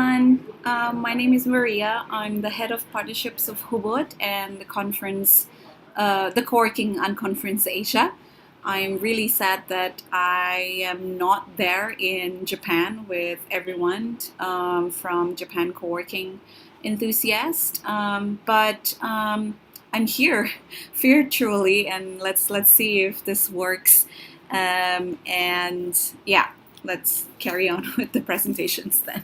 everyone. My name is Maria. I'm the head of partnerships of HUBUD and the conference, the Coworking Unconference Asia. I'm really sad that I am not there in Japan with everyone from Japan Coworking enthusiast, but I'm here virtually, and let's see if this works. And yeah, let's carry on with the presentations then.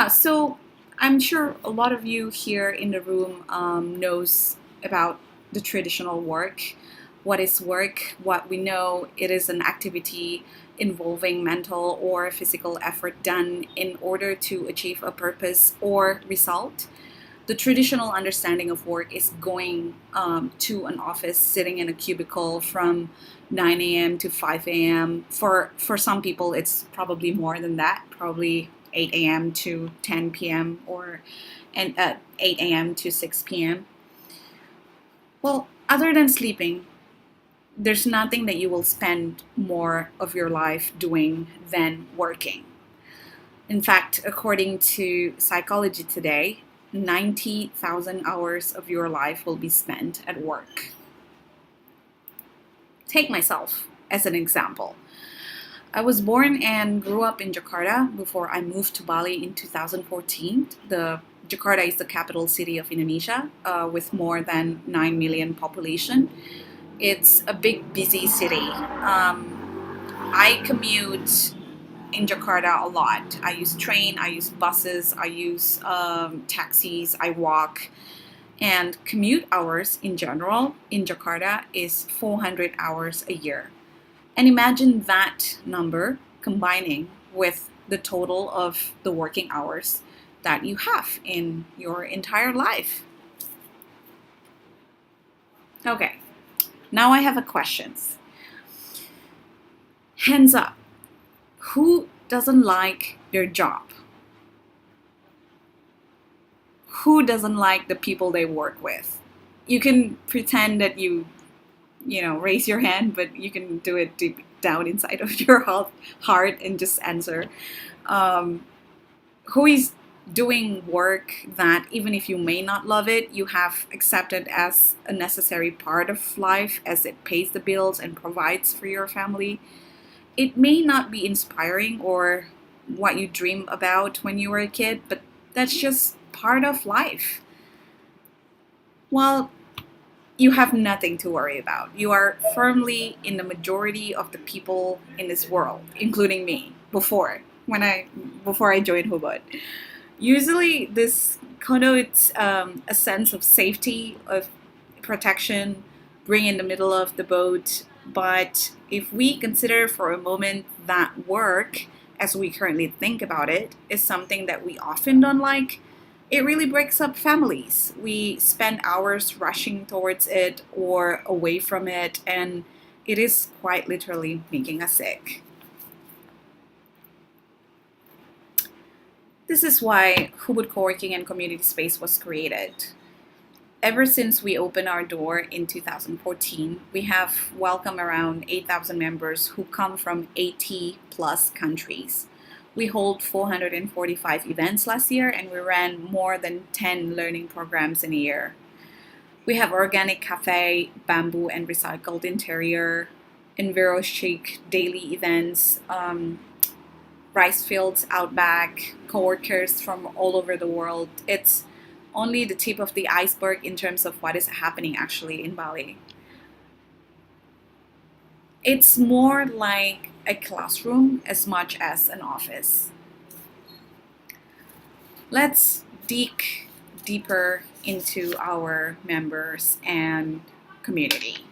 So I'm sure a lot of you here in the room knows about the traditional work. What is work? What we know, it is an activity involving mental or physical effort done in order to achieve a purpose or result. The traditional understanding of work is going to an office, sitting in a cubicle from 9 a.m. to 5 a.m. For some people, it's probably more than that, probably 8 a.m. to 10 p.m. or 8 a.m. to 6 p.m. Well, other than sleeping, there's nothing that you will spend more of your life doing than working. In fact, according to Psychology Today, 90,000 hours of your life will be spent at work. Take myself as an example. I was born and grew up in Jakarta before I moved to Bali in 2014. Jakarta is the capital city of Indonesia with more than 9 million population. It's a big, busy city. I commute in Jakarta a lot. I use train, I use buses, I use taxis, I walk. And commute hours in general in Jakarta is 400 hours a year. And imagine that number combining with the total of the working hours that you have in your entire life. Okay, now I have a questions. Hands up. Who doesn't like their job? Who doesn't like the people they work with? You can pretend that you raise your hand, but you can do it deep down inside of your heart and just answer. Who is doing work that even if you may not love it, you have accepted as a necessary part of life as it pays the bills and provides for your family? It may not be inspiring or what you dream about when you were a kid, but that's just part of life. Well, you have nothing to worry about. You are firmly in the majority of the people in this world, including me, before I joined HUBUD. Usually this connotes a sense of safety, of protection, being in the middle of the boat. But if we consider for a moment that work, as we currently think about it, is something that we often don't like, it really breaks up families. We spend hours rushing towards it or away from it, and it is quite literally making us sick. This is why HUBUD Coworking and Community Space was created. Ever since we opened our door in 2014, we have welcomed around 8,000 members who come from 80 plus countries. We hold 445 events last year, and we ran more than 10 learning programs in a year. We have organic cafe, bamboo and recycled interior, Enviro chic daily events, rice fields out back, co-workers from all over the world. It's only the tip of the iceberg in terms of what is happening actually in Bali. It's more like a classroom as much as an office. Let's dig deeper into our members and community.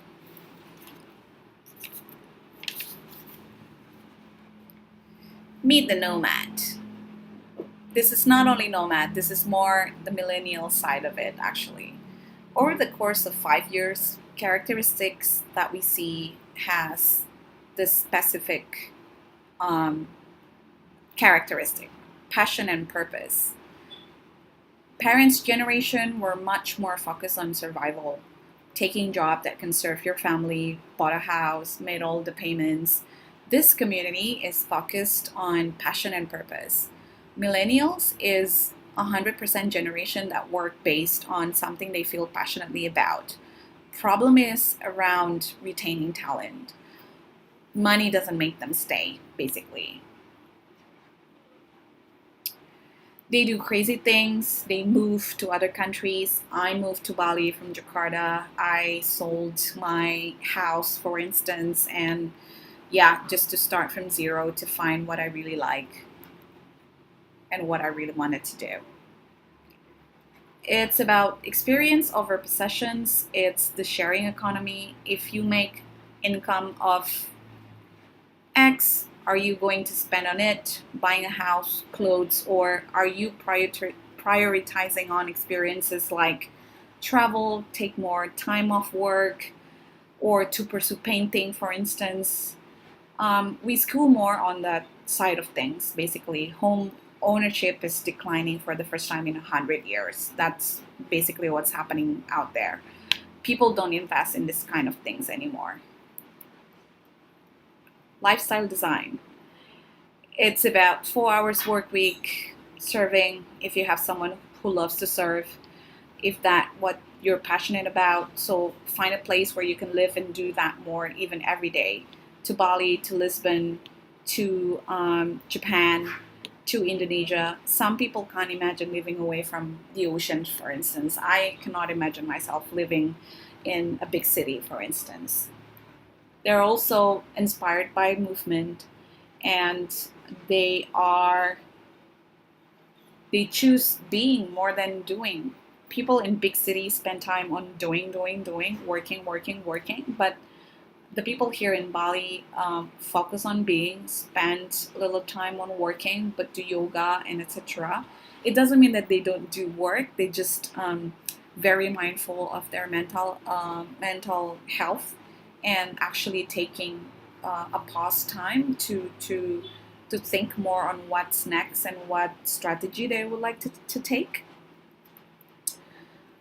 Meet the nomad. This is not only nomad, this is more the millennial side of it actually. Over the course of 5 years, characteristics that we see has this specific characteristic, passion and purpose. Parents' generation were much more focused on survival, taking a job that can serve your family, bought a house, made all the payments, This community is focused on passion and purpose. Millennials is 100% generation that work based on something they feel passionately about. Problem is around retaining talent. Money doesn't make them stay, basically. They do crazy things. They move to other countries. I moved to Bali from Jakarta. I sold my house, for instance, and just to start from zero to find what I really like and what I really wanted to do. It's about experience over possessions. It's the sharing economy. If you make income of X, are you going to spend on it, buying a house, clothes, or are you prioritizing on experiences like travel, take more time off work, or to pursue painting, for instance? We school more on that side of things. Basically, home ownership is declining for the first time in 100 years. That's basically what's happening out there. People don't invest in this kind of things anymore. Lifestyle design. It's about 4 hours work week, serving if you have someone who loves to serve, if that's what you're passionate about. So find a place where you can live and do that more, even every day. To Bali, to Lisbon, to Japan, to Indonesia. Some people can't imagine living away from the ocean, for instance. I cannot imagine myself living in a big city, for instance. They're also inspired by movement, and they choose being more than doing. People in big cities spend time on doing, working, but the people here in Bali focus on being, spend a little time on working, but do yoga and etc. It doesn't mean that they don't do work. They just very mindful of their mental health, and actually taking a pause time to think more on what's next and what strategy they would like to take.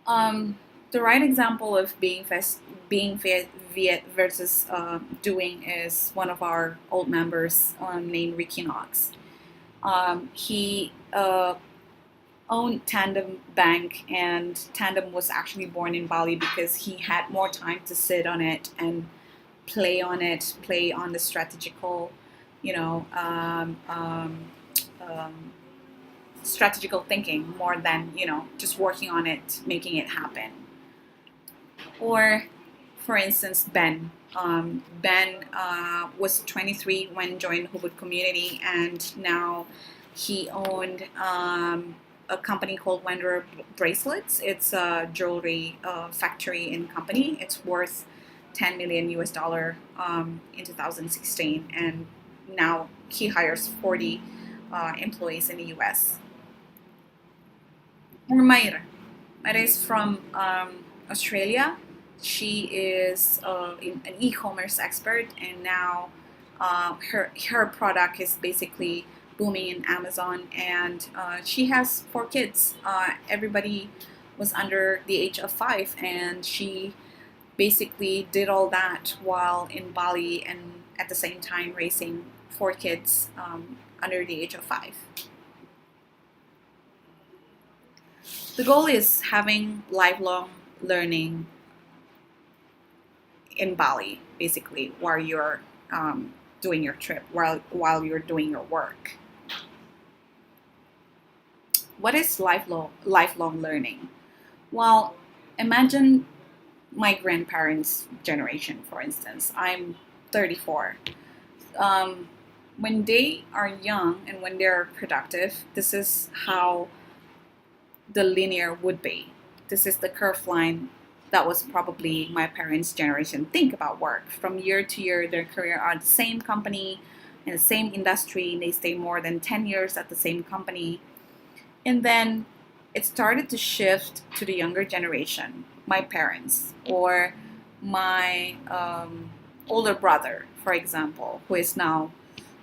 The right example of being Viet versus doing is one of our old members named Ricky Knox. He owned Tandem Bank, and Tandem was actually born in Bali because he had more time to sit on it and play on the strategical, strategical thinking more than, just working on it, making it happen. Or, for instance, Ben. Ben was 23 when joined HUBUD community, and now he owned a company called Wanderer Bracelets. It's a jewelry factory and company. It's worth $10 million in 2016, and now he hires 40 employees in the US. Or Mayra. Mayra is from Australia. She is an e-commerce expert, and now her product is basically booming in Amazon, and she has 4 kids. Everybody was under the age of 5, and she basically did all that while in Bali, and at the same time raising 4 kids under the age of 5. The goal is having lifelong learning in Bali, basically, while you're doing your trip, while you're doing your work. What is lifelong learning? Well, imagine my grandparents' generation, for instance. I'm 34. When they are young and when they're productive, this is how the linear would be. This is the curve line that was probably my parents' generation think about work. From year to year, their career are the same company, in the same industry, and they stay more than 10 years at the same company. And then it started to shift to the younger generation, my parents, or my older brother, for example, who is now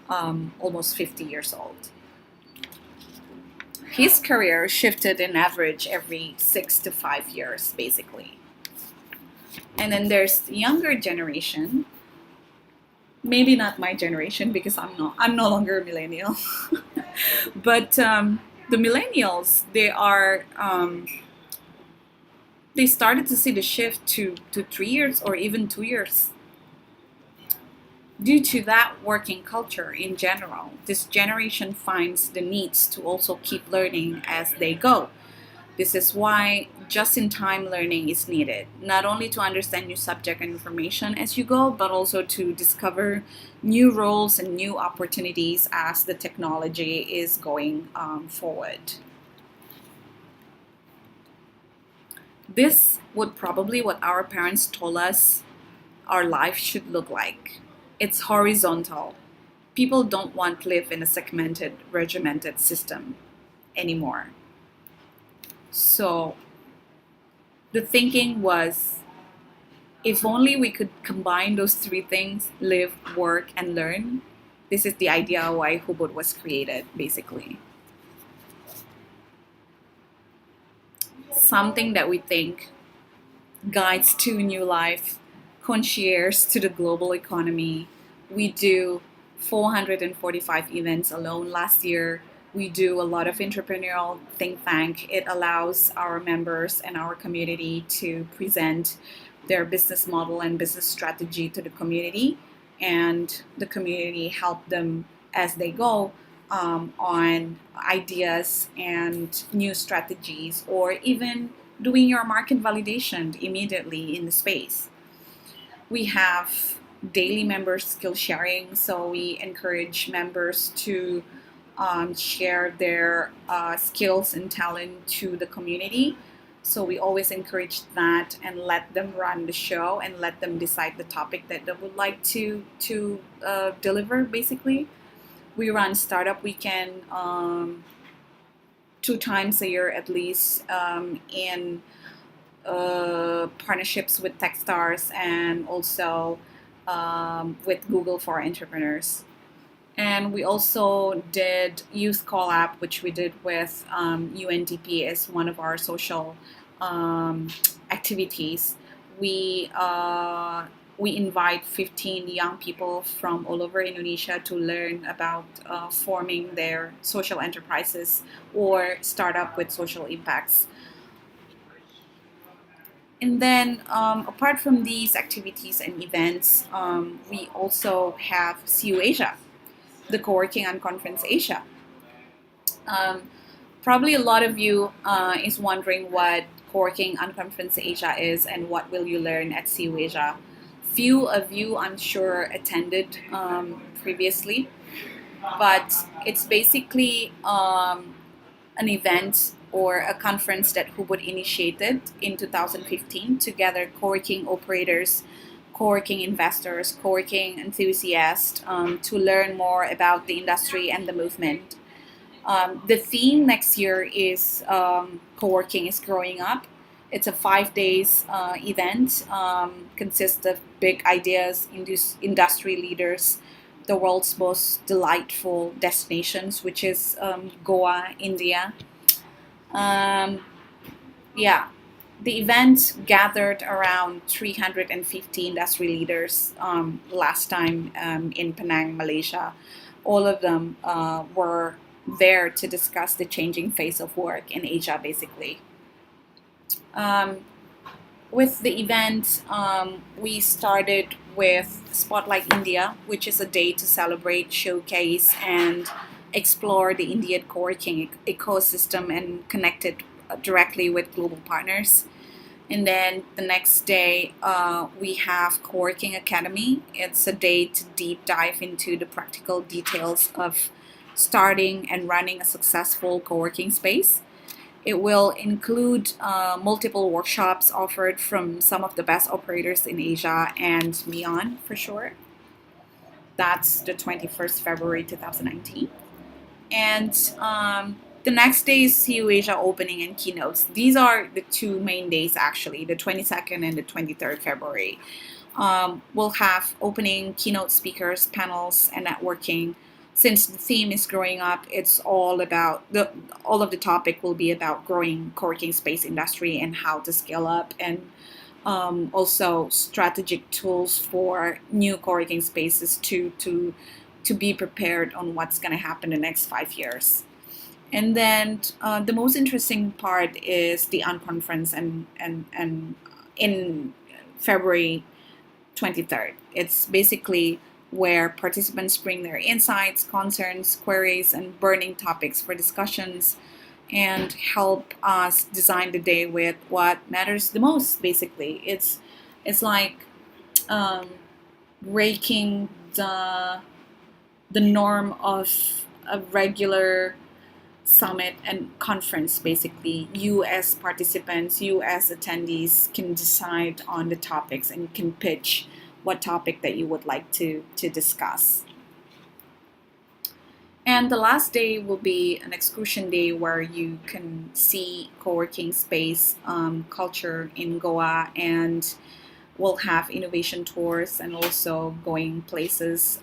almost 50 years old. His career shifted in average every 6 to 5 years, basically. And then there's the younger generation maybe not my generation because I'm no longer a millennial. But the millennials, they started to see the shift to 3 years or even 2 years. Due to that working culture in general, this generation finds the needs to also keep learning as they go. This is why just-in-time learning is needed, not only to understand new subject and information as you go, but also to discover new roles and new opportunities as the technology is going forward. This would probably what our parents told us our life should look like. It's horizontal. People don't want to live in a segmented, regimented system anymore. So the thinking was, if only we could combine those three things, live, work, and learn. This is the idea why HUBUD was created, basically. Something that we think guides to new life, concierge to the global economy. We do 445 events alone last year. We do a lot of entrepreneurial think tank. It allows our members and our community to present their business model and business strategy to the community, and the community help them as they go on ideas and new strategies, or even doing your market validation immediately in the space. We have daily member skill sharing, so we encourage members to share their skills and talent to the community. So we always encourage that and let them run the show and let them decide the topic that they would like to deliver, basically. We run Startup Weekend 2 times a year at least in partnerships with Techstars and also with Google for Entrepreneurs. And we also did Youth Collab, which we did with UNDP as one of our social activities. We invite 15 young people from all over Indonesia to learn about forming their social enterprises or startup with social impacts. And then apart from these activities and events, we also have CUAsia, the Co-working and Conference Asia. Probably a lot of you is wondering what Co-working and Conference Asia is and what will you learn at CUAsia. Few of you, I'm sure, attended previously, but it's basically an event or a conference that HUBUD initiated in 2015 to gather co-working operators, co-working investors, co-working enthusiasts to learn more about the industry and the movement. The theme next year is co-working is growing up. It's a 5 days event, consists of big ideas, industry leaders, the world's most delightful destinations, which is Goa, India. The event gathered around 350 industry leaders last time in Penang, Malaysia. All of them were there to discuss the changing face of work in Asia, basically. With the event, we started with Spotlight India, which is a day to celebrate, showcase, and explore the Indian co-working ecosystem and connect it directly with global partners. And then the next day, we have Co-working Academy. It's a day to deep dive into the practical details of starting and running a successful co-working space. It will include multiple workshops offered from some of the best operators in Asia and beyond, for sure. That's the 21st February 2019. And the next day is CUAsia opening and keynotes. These are the 2 main days, actually, the 22nd and the 23rd February. We'll have opening, keynote speakers, panels, and networking. Since the theme is growing up, it's all about all of the topic will be about growing co-working space industry and how to scale up and also strategic tools for new co-working spaces to be prepared on what's going to happen in the next 5 years. And then the most interesting part is the unconference and in February 23rd. It's basically where participants bring their insights, concerns, queries, and burning topics for discussions and help us design the day with what matters the most. Basically, it's like breaking the norm of a regular summit and conference. Basically, you as participants, you as attendees can decide on the topics and can pitch what topic that you would like to discuss. And the last day will be an excursion day where you can see co-working space culture in Goa, and we'll have innovation tours and also going places,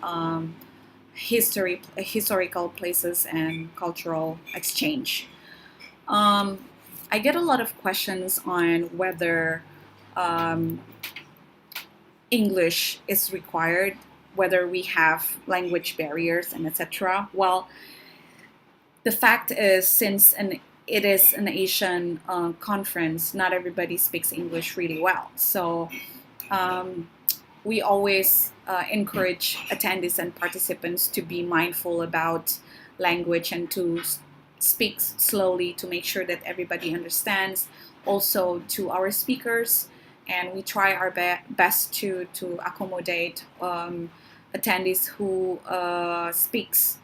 historical places and cultural exchange. I get a lot of questions on whether English is required, whether we have language barriers and etc. Well, the fact is, since it is an Asian conference, not everybody speaks English really well. So we always encourage attendees and participants to be mindful about language and to speak slowly to make sure that everybody understands. Also to our speakers, and we try our best to accommodate attendees who speaks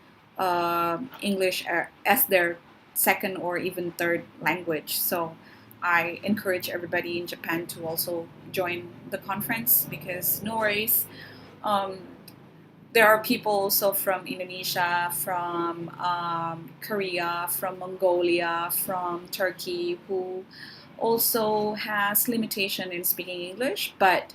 English as their second or even third language. So I encourage everybody in Japan to also join the conference, because no worries, there are people also from Indonesia, from Korea, from Mongolia, from Turkey, who also has limitation in speaking English. But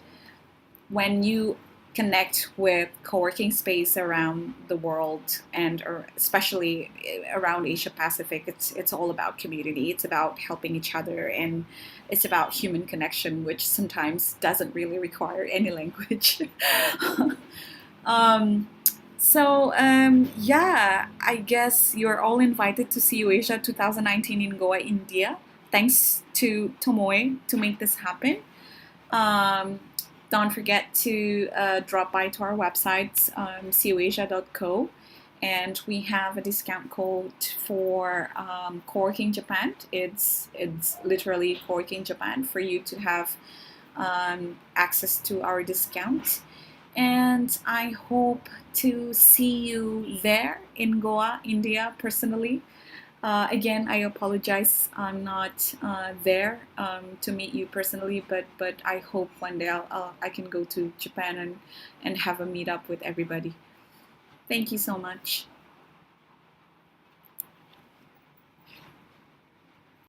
when you connect with co-working space around the world, and or especially around Asia Pacific, it's all about community. It's about helping each other, and it's about human connection, which sometimes doesn't really require any language. Yeah, I guess you're all invited to CUAsia 2019 in Goa, India. Thanks to Tomoe to make this happen. Don't forget to drop by to our website, CUAsia.co, and we have a discount code for Co-working Japan. It's literally Co-working Japan for you to have access to our discount. And I hope to see you there in Goa, India, personally. Again, I apologize I'm not there to meet you personally, but I hope one day I can go to Japan and have a meetup with everybody. Thank you so much.